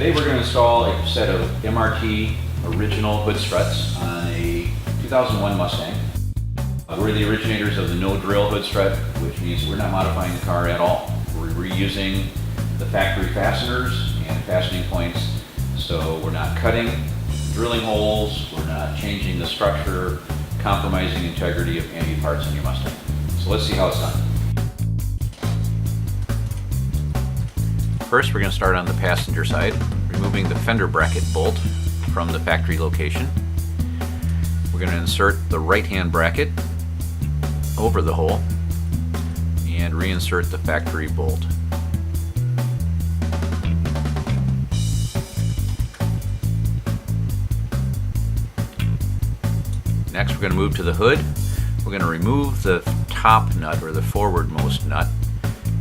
Today we're going to install a set of MRT original hood struts on a 2001 Mustang. We're the originators of the no drill hood strut, which means we're not modifying the car at all. We're reusing the factory fasteners and fastening points, so we're not cutting, drilling holes, we're not changing the structure, compromising integrity of any parts in your Mustang. So let's see how it's done. First, we're going to start on the passenger side, removing the fender bracket bolt from the factory location. We're going to insert the right-hand bracket over the hole and reinsert the factory bolt. Next, we're going to move to the hood. We're going to remove the top nut, or the forwardmost nut,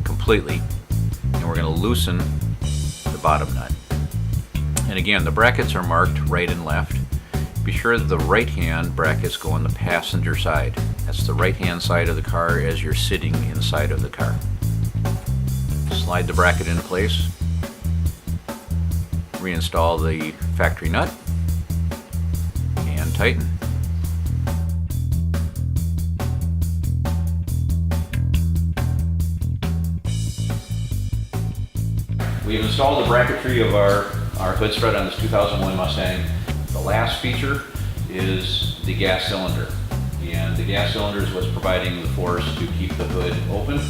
completely, and we're going to loosen the bottom nut. And again, the brackets are marked right and left. Be sure that the right-hand brackets go on the passenger side. That's the right-hand side of the car as you're sitting inside of the car. Slide the bracket into place. Reinstall the factory nut and tighten. We've installed the bracketry of our hood strut on this 2001 Mustang. The last feature is the gas cylinder. And the gas cylinder is what's providing the force to keep the hood open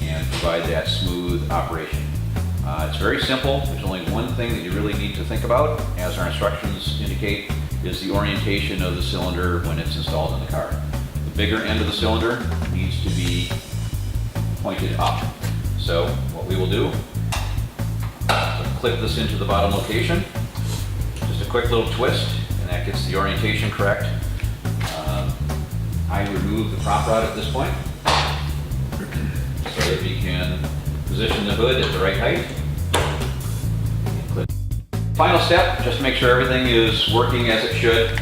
and provide that smooth operation. It's very simple. There's only one thing that you really need to think about, as our instructions indicate, is the orientation of the cylinder when it's installed in the car. The bigger end of the cylinder needs to be pointed up. So what we will do, clip this into the bottom location. Just a quick little twist, and that gets the orientation correct. I remove the prop rod at this point so that we can position the hood at the right height. Final step, just to make sure everything is working as it should,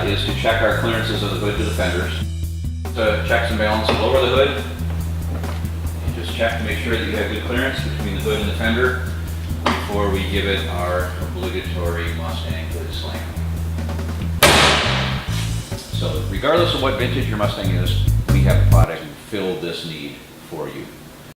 is to check our clearances of the hood to the fenders. So checks and balances over the hood. And just check to make sure that you have good clearance between the hood and the fender before we give it our obligatory Mustang hood slam. So regardless of what vintage your Mustang is, we have a product to fill this need for you.